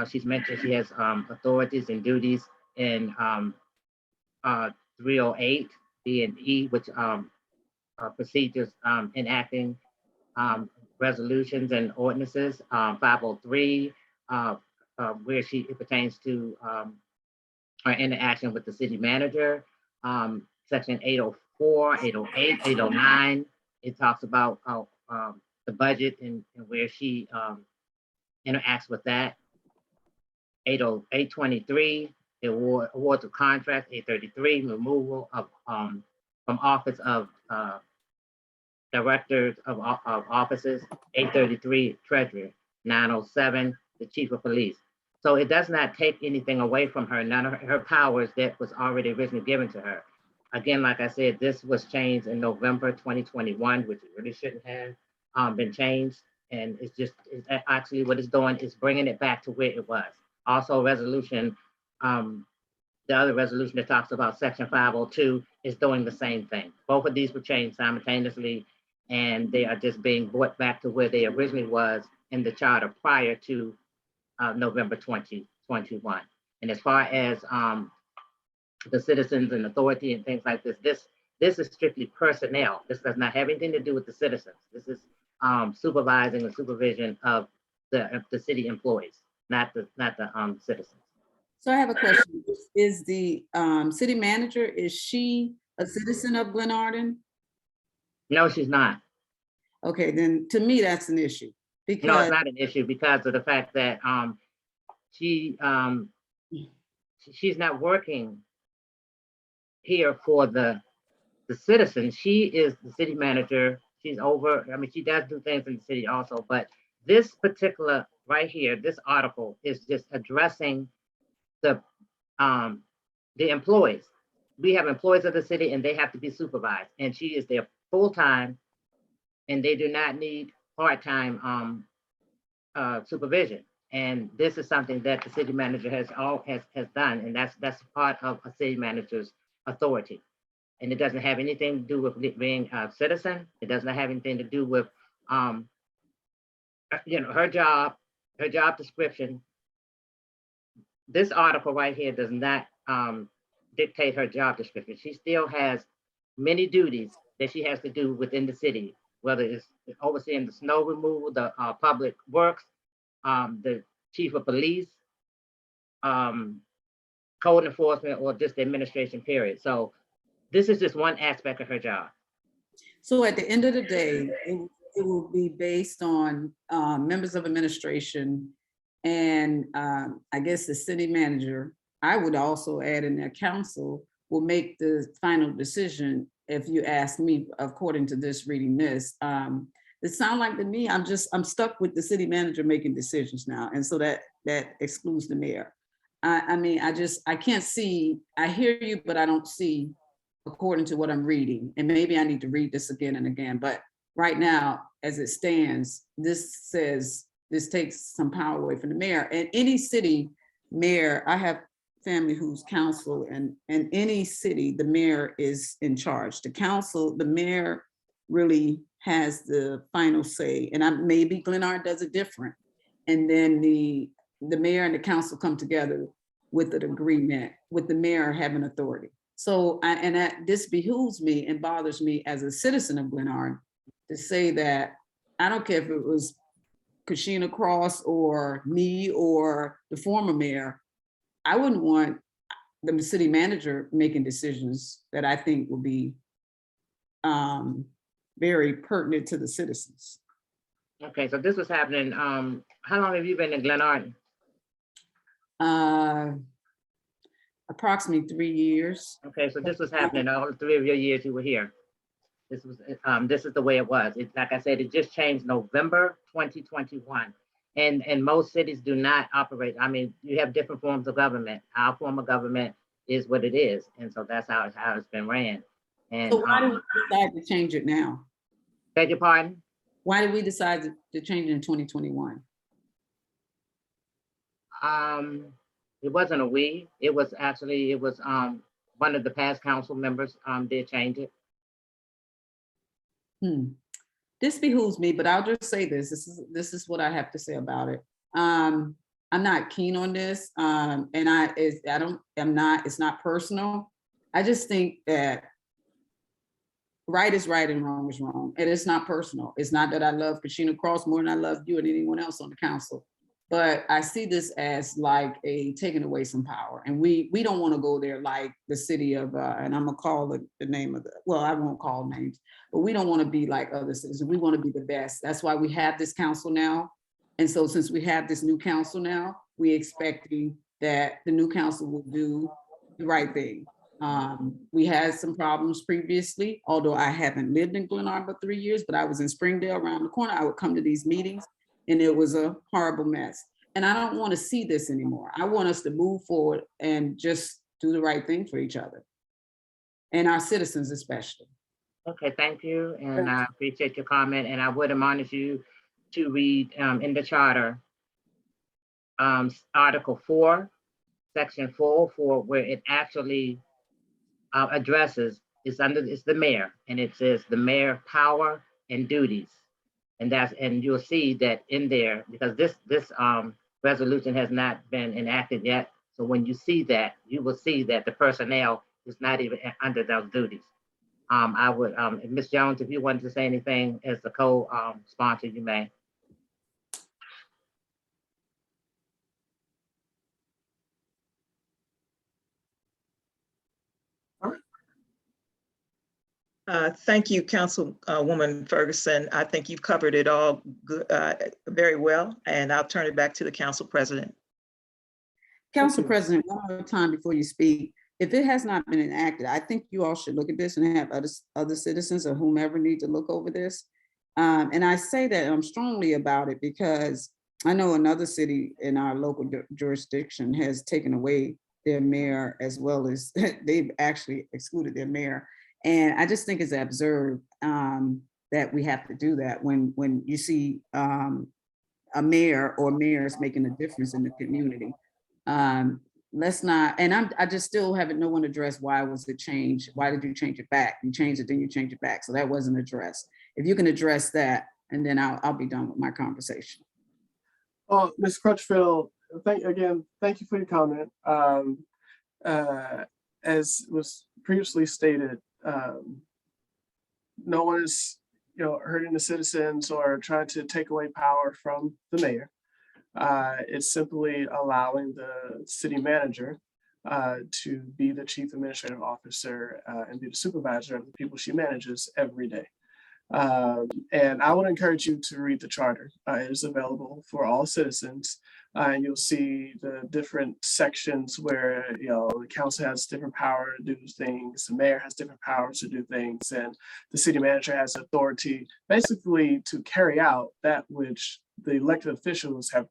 she's mentioned she has authorities and duties in 308 B and E, which procedures enacting resolutions and ordinances. 503, where it pertains to her interaction with the city manager. Section 804, 808, 809. It talks about the budget and where she interacts with that. 823, the awards of contracts. 833, removal of from office of directors of offices. 833, treasurer. 907, the chief of police. So it does not take anything away from her, none of her powers that was already originally given to her. Again, like I said, this was changed in November 2021, which it really shouldn't have been changed. And it's actually what it's doing is bringing it back to where it was. Also resolution, the other resolution that talks about Section 502 is doing the same thing. Both of these were changed simultaneously, and they are just being brought back to where they originally was in the charter prior to November 2021. And as far as the citizens and authority and things like this, this is strictly personnel. This does not have anything to do with the citizens. This is supervising and supervision of the city employees, not the citizens. So I have a question. Is the city manager, is she a citizen of Glenarden? No, she's not. Okay, then to me, that's an issue No, it's because, not an issue because of the fact that she she's not working here for the citizens. She is the city manager. She's over, I mean, she does do things in the city also, but this particular right here, this article is just addressing the employees. We have employees of the city and they have to be supervised, and she is there full-time, and they do not need part-time supervision. And this is something that the city manager has done, and that's part of a city manager's authority. And it doesn't have anything to do with being a citizen. It doesn't have anything to do with her job description. This article right here does not dictate her job description. She still has many duties that she has to do within the city, whether it's overseeing the snow removal, the public works, the chief of police, code enforcement, or just the administration period. So this is just one aspect of her job. so at the end of the day, it will be based on members of administration and I guess the city manager. I would also add in their council will make the final decision. If you ask me, according to this, reading this, it sounds like to me, I'm stuck with the city manager making decisions now. And so that excludes the mayor. I mean, I can't see, I hear you, but I don't see according to what I'm reading. And maybe I need to read this again and again, but right now, as it stands, this says, this takes some power away from the mayor. And any city mayor, I have family who's council, and in any city, the mayor is in charge. The council, the mayor really has the final say. And maybe Glenard does it different. And then the mayor and the council come together with an agreement with the mayor having authority. So, this behooves me and bothers me as a citizen of Glenard to say that I don't care if it was Kashina Cross or me or the former mayor, I wouldn't want the city manager making decisions that I think will be very pertinent to the citizens. Okay, so this was happening, how long have you been in Glenarden? Approximately 3 years. Okay, so this was happening all 3 of your years you were here. This is the way it was. It's like I said, it just changed November 2021. And most cities do not operate. I mean, you have different forms of government. Our form of government is what it is. And so that's how it's been ran. And So why did we decide to change it now? Beg your pardon? Why did we decide to change it in 2021? It wasn't a we, it was one of the past council members did change it. This behooves me, but I'll just say this. This is what I have to say about it. I'm not keen on this, and it's not personal. I just think that right is right and wrong is wrong, and it's not personal. It's not that I love Kashina Cross more than I love you and anyone else on the council, but I see this as like a taking away some power, and we don't want to go there like the city of, and I'm gonna call the name of well, I won't call names, but we don't want to be like other cities. We want to be the best. That's why we have this council now. And so since we have this new council now, we're expecting that the new council will do the right thing. We had some problems previously, although I haven't lived in Glenard but 3 years, but I was in Springdale around the corner. I would come to these meetings and it was a horrible mess. And I don't want to see this anymore. I want us to move forward and just do the right thing for each other and our citizens especially. Okay, thank you. And I appreciate your comment. And I would admonish you to read in the charter, Article 4, Section 404, where it actually addresses, it's the mayor, and it says the mayor power and duties. And you'll see that in there, because this resolution has not been enacted yet. So when you see that, you will see that the personnel is not even under those duties. I would, Ms. Jones, if you wanted to say anything as the co-sponsor, you may. Thank you, Councilwoman Ferguson. I think you've covered it all very well, and I'll turn it back to the Council President. Council President, one more time before you speak. If it has not been enacted, I think you all should look at this and have other citizens or whomever need to look over this. And I say that I'm strongly about it because I know another city in our local jurisdiction has taken away their mayor, as well as they've actually excluded their mayor. And I just think it's absurd that we have to do that when you see a mayor or mayors making a difference in the community. Let's not, and I just still haven't no one addressed why was it changed? Why did you change it back? You changed it, then you change it back. So that wasn't addressed. If you can address that, and then I'll be done with my conversation. Oh, Ms. Crutchfield, thank you for your comment. As was previously stated, no one is, hurting the citizens or trying to take away power from the mayor. It's simply allowing the city manager to be the chief administrative officer and be the supervisor of the people she manages every day. And I would encourage you to read the charter. It is available for all citizens. And you'll see the different sections where the council has different power to do things, the mayor has different powers to do things, and the city manager has authority basically to carry out that which the elected officials have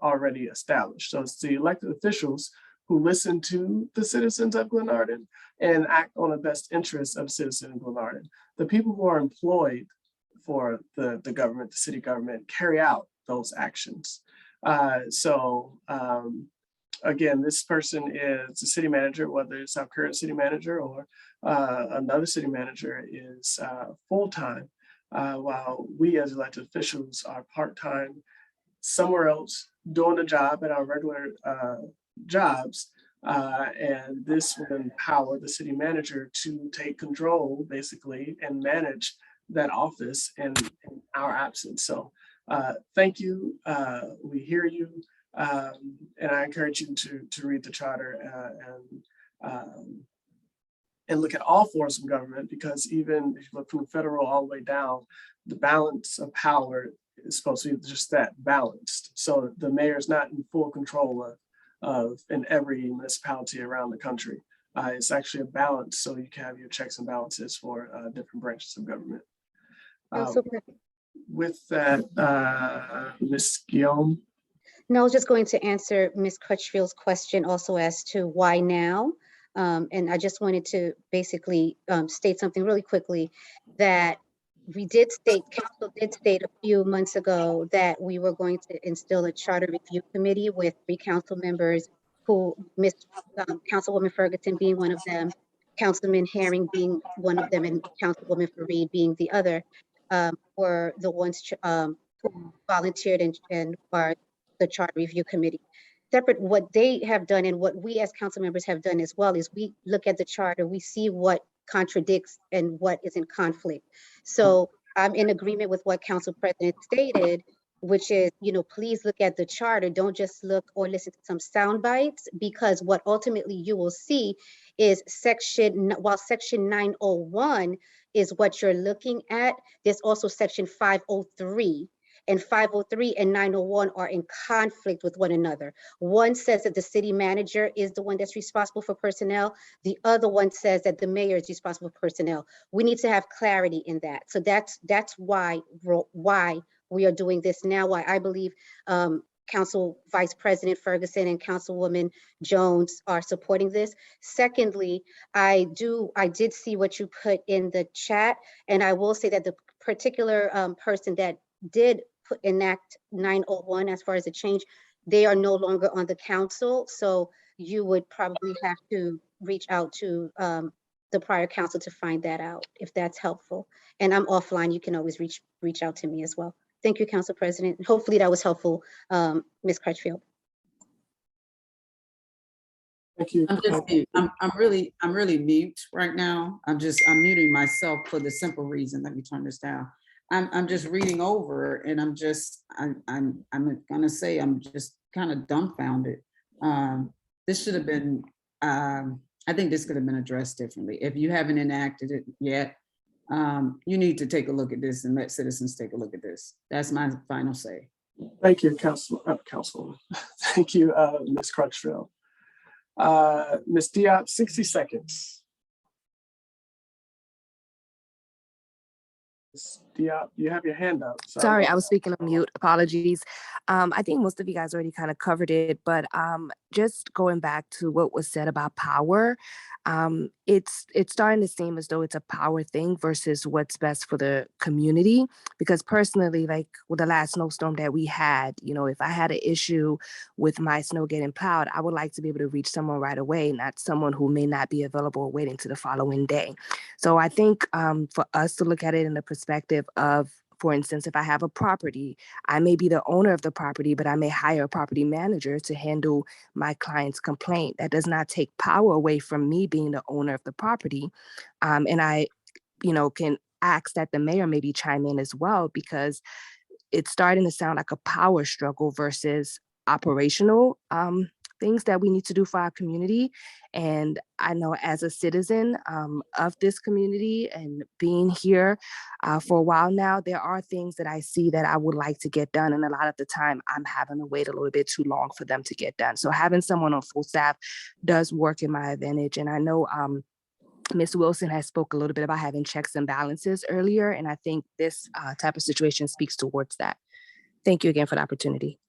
already established. So it's the elected officials who listen to the citizens of Glenarden and act on the best interests of citizens in Glenarden. The people who are employed for the government, the city government, carry out those actions. Again, this person is the city manager, whether it's our current city manager or another city manager is full-time, while we as elected officials are part-time somewhere else doing the job at our regular jobs. And this will empower the city manager to take control basically and manage that office in our absence. So thank you. We hear you. And I encourage you to read the charter and look at all forms of government, because even if you look from the federal all the way down, the balance of power is supposed to be just that, balanced. So the mayor is not in full control of in every municipality around the country. It's actually a balance, so you can have your checks and balances for different branches of government. With that, Ms. Guillaume. No, I was just going to answer Ms. Crutchfield's question also as to why now. And I just wanted to basically state something really quickly, that council did state a few months ago that we were going to instill a charter review committee with 3 council members, who Councilwoman Ferguson being one of them, Councilman Herring being one of them, and Councilwoman Fareed being the other, were the ones who volunteered and are the charter review committee. Separate, what they have done and what we as council members have done as well is we look at the charter, we see what contradicts and what is in conflict. So I'm in agreement with what Council President stated, which is, please look at the charter. Don't just look or listen to some sound bites, because what ultimately you will see is while section 901 is what you're looking at, there's also section 503. And 503 and 901 are in conflict with one another. One says that the city manager is the one that's responsible for personnel. The other one says that the mayor is responsible for personnel. We need to have clarity in that. So that's why we are doing this now, why I believe Council Vice President Ferguson and Councilwoman Jones are supporting this. Secondly, I did see what you put in the chat, and I will say that the particular person that did enact 901 as far as the change, they are no longer on the council. So you would probably have to reach out to the prior council to find that out, if that's helpful. And I'm offline, you can always reach out to me as well. Thank you, Council President. Hopefully that was helpful, Ms. Crutchfield. Thank you. I'm really mute right now. I'm muting myself for the simple reason. Let me turn this down. I'm just reading over, and I'm gonna say I'm just kind of dumbfounded. This should have been, I think this could have been addressed differently. If you haven't enacted it yet, you need to take a look at this and let citizens take a look at this. That's my final say. Thank you, Councilwoman. Thank you, Ms. Crutchfield. Ms. Diop, 60 seconds. Ms. Diop, you have your hand up. so- Sorry, I was speaking on mute. Apologies. I think most of you guys already kind of covered it, but just going back to what was said about power, it's starting to seem as though it's a power thing versus what's best for the community. Because personally, like with the last snowstorm that we had, if I had an issue with my snow getting plowed, I would like to be able to reach someone right away, not someone who may not be available waiting to the following day. So I think for us to look at it in the perspective of, for instance, if I have a property, I may be the owner of the property, but I may hire a property manager to handle my client's complaint. That does not take power away from me being the owner of the property. And I, can ask that the mayor maybe chime in as well, because it's starting to sound like a power struggle versus operational things that we need to do for our community. And I know as a citizen of this community and being here for a while now, there are things that I see that I would like to get done. And a lot of the time I'm having to wait a little bit too long for them to get done. So having someone on full staff does work in my advantage. And I know Ms. Wilson has spoke a little bit about having checks and balances earlier. And I think this type of situation speaks towards that. Thank you again for the opportunity.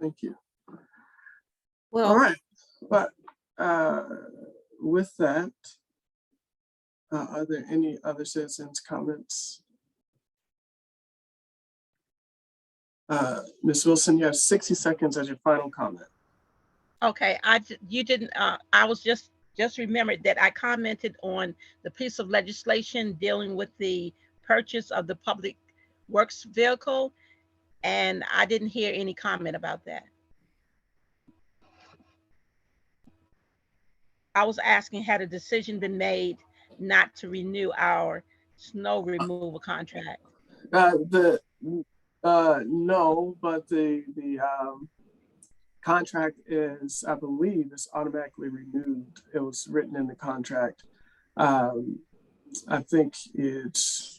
Thank you. Well, All right, but with that, are there any other citizens' comments? Ms. Wilson, you have 60 seconds as your final comment. okay, I was just remembered that I commented on the piece of legislation dealing with the purchase of the public works vehicle, and I didn't hear any comment about that. I was asking, had a decision been made not to renew our snow removal contract? No, but the contract is, I believe, is automatically renewed. It was written in the contract. I think it's,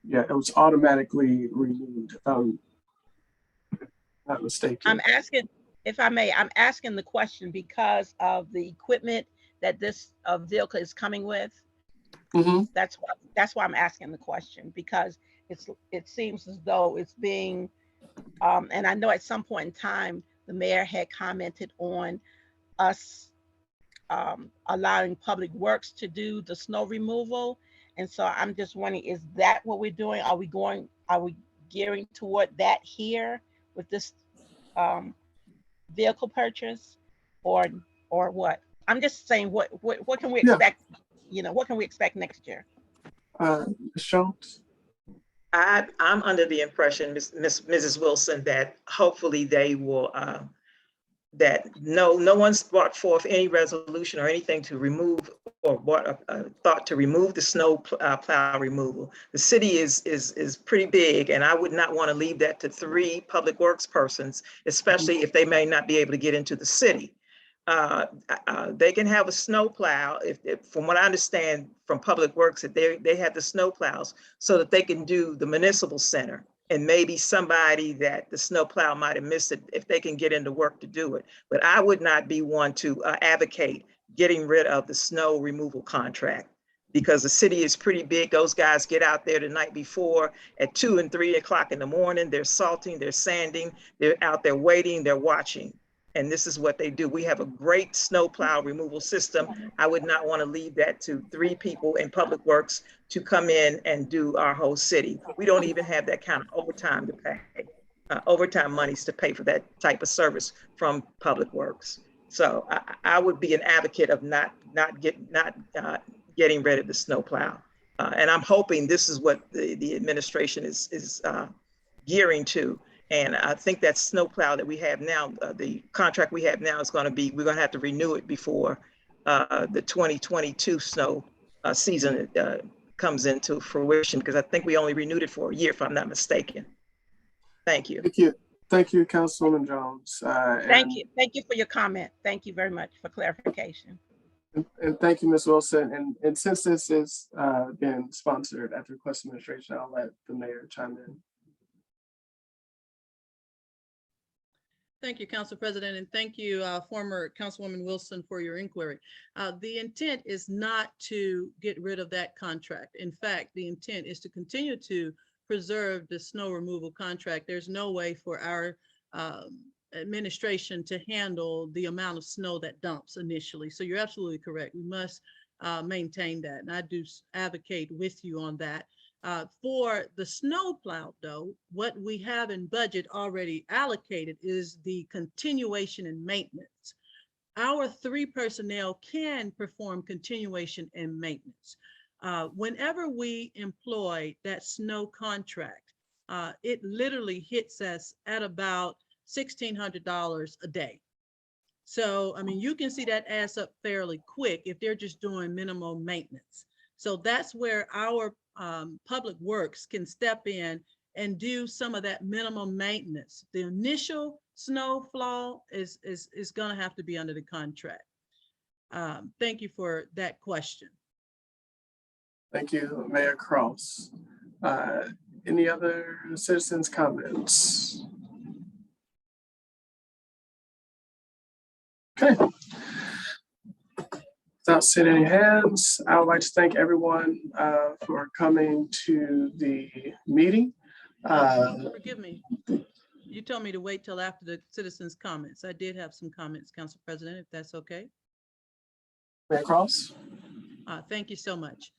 it was automatically renewed, if I'm not mistaken. I'm asking, if I may, I'm asking the question because of the equipment that this vehicle is coming with. Mm-hmm. That's why I'm asking the question, because it seems as though it's being, and I know at some point in time, the mayor had commented on us allowing Public Works to do the snow removal. And so I'm just wondering, is that what we're doing? Are we gearing toward that here with this vehicle purchase, or what? I'm just saying, what can we expect? What can we expect next year? Ms. Jones? I'm under the impression, Mrs. Wilson, that hopefully they will, that no one's brought forth any resolution or anything to remove or brought a thought to remove the snow plow removal. The city is pretty big, and I would not want to leave that to 3 public works persons, especially if they may not be able to get into the city. They can have a snow plow, if from what I understand from Public Works, that they have the snow plows so that they can do the municipal center, and maybe somebody that the snow plow might have missed it if they can get into work to do it. But I would not be one to advocate getting rid of the snow removal contract, because the city is pretty big. Those guys get out there the night before at 2 and 3 o'clock in the morning. They're salting, they're sanding, they're out there waiting, they're watching. And this is what they do. We have a great snow plow removal system. I would not want to leave that to 3 people in Public Works to come in and do our whole city. We don't even have that kind of overtime to pay, overtime monies to pay for that type of service from Public Works. So I would be an advocate of not getting rid of the snow plow. And I'm hoping this is what the administration is gearing to. And I think that snowplow that we have now, the contract we have now is going to be, we're going to have to renew it before the 2022 snow season comes into fruition, because I think we only renewed it for a year, if I'm not mistaken. Thank you. Thank you. Thank you, Councilwoman Jones. Thank you for your comment. Thank you very much for clarification. And thank you, Ms. Wilson. And since this is been sponsored at the request of administration, I'll let the mayor chime in. Thank you, Council President, and thank you, former Councilwoman Wilson, for your inquiry. The intent is not to get rid of that contract. In fact, the intent is to continue to preserve the snow removal contract. There's no way for our administration to handle the amount of snow that dumps initially. So you're absolutely correct. We must maintain that, and I do advocate with you on that. For the snow plow, though, what we have in budget already allocated is the continuation and maintenance. Our 3 personnel can perform continuation and maintenance. Whenever we employ that snow contract, it literally hits us at about $1,600 a day. So, I mean, you can see that adds up fairly quick if they're just doing minimal maintenance. So that's where our public works can step in and do some of that minimum maintenance. The initial snow flow is going to have to be under the contract. Thank you for that question. Thank you, Mayor Cross. Any other citizens' comments? Okay. Without seeing any hands, I would like to thank everyone for coming to the meeting. Forgive me. You told me to wait till after the citizens' comments. I did have some comments, Council President, if that's okay. Mayor Cross. Thank you so much.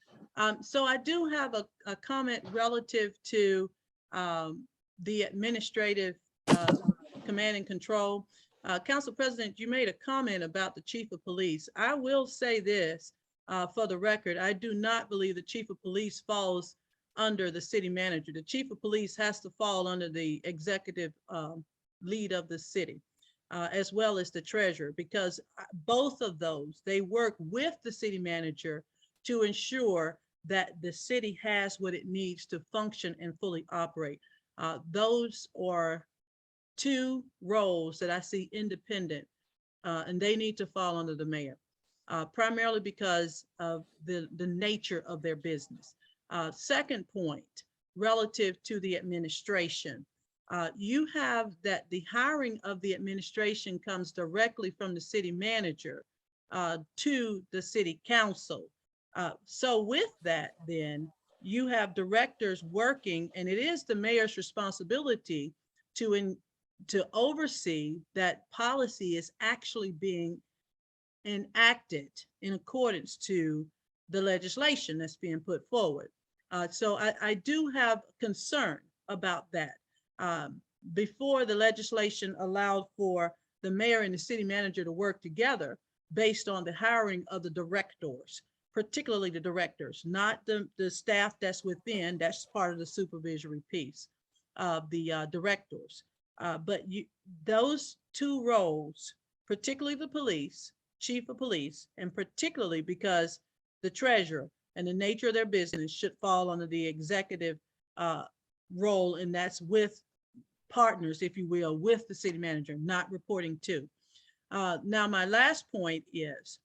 So I do have a comment relative to the administrative command and control. Council President, you made a comment about the Chief of Police. I will say this for the record, I do not believe the Chief of Police falls under the city manager. The Chief of Police has to fall under the executive lead of the city, as well as the treasurer, because both of those, they work with the city manager to ensure that the city has what it needs to function and fully operate. Those are 2 roles that I see independent, and they need to fall under the mayor, primarily because of the nature of their business. Second point, relative to the administration, you have that the hiring of the administration comes directly from the city manager to the city council. So with that, then you have directors working, and it is the mayor's responsibility to oversee that policy is actually being enacted in accordance to the legislation that's being put forward. So I do have concern about that. Before, the legislation allowed for the mayor and the city manager to work together based on the hiring of the directors, particularly the directors, not the staff that's within, that's part of the supervisory piece of the directors. But those 2 roles, particularly the police, chief of police, and particularly because the treasurer and the nature of their business should fall under the executive role, and that's with partners, if you will, with the city manager, not reporting to. Now, my last point is,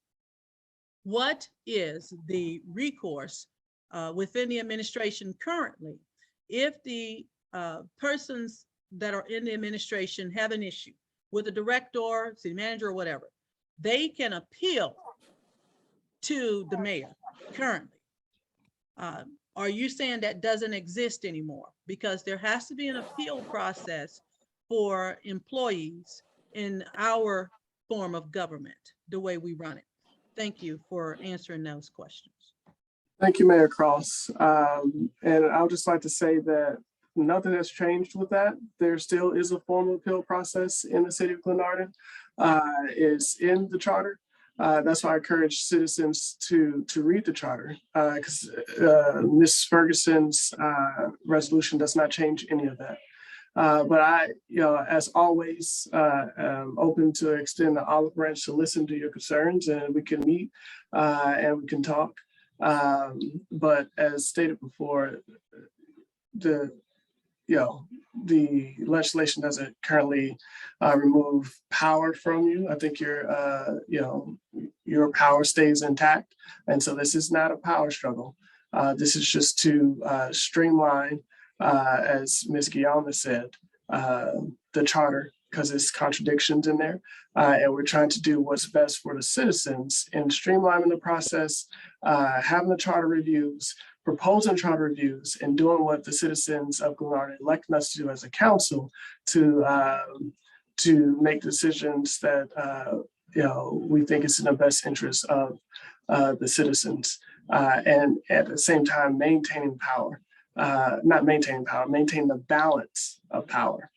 what is the recourse within the administration currently if the persons that are in the administration have an issue with a director, city manager, or whatever? They can appeal to the mayor currently. Are you saying that doesn't exist anymore? Because there has to be an appeal process for employees in our form of government, the way we run it. Thank you for answering those questions. Thank you, Mayor Cross. And I would just like to say that nothing has changed with that. There still is a formal appeal process in the city of Glenarden. Is in the charter. That's why I encourage citizens to read the charter, because Ms. Ferguson's resolution does not change any of that. But I, as always, am open to extend the olive branch to listen to your concerns, and we can meet and we can talk. But as stated before, the legislation doesn't currently remove power from you. I think your power stays intact. And so this is not a power struggle. This is just to streamline, as Ms. Guillaume said, the charter, because there's contradictions in there. And we're trying to do what's best for the citizens in streamlining the process, having the charter reviews, proposing charter reviews, and doing what the citizens of Glenarden elected us to do as a council to make decisions that we think is in the best interest of the citizens, and at the same time maintaining power, maintain the balance of power.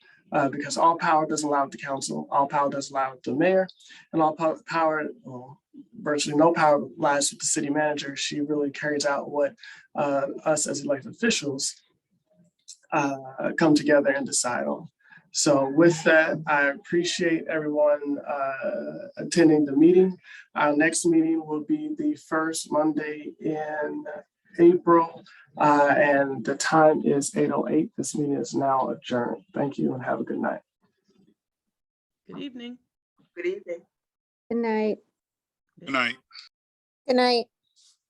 Because all power doesn't lie with the council, all power doesn't lie with the mayor, and all power, well, virtually no power lies with the city manager. She really carries out what us as elected officials come together and decide on. So with that, I appreciate everyone attending the meeting. Our next meeting will be the first Monday in April, and the time is 8:08. This meeting is now adjourned. Thank you and have a good night. Good evening. Good evening. Good night. Good night. Good night.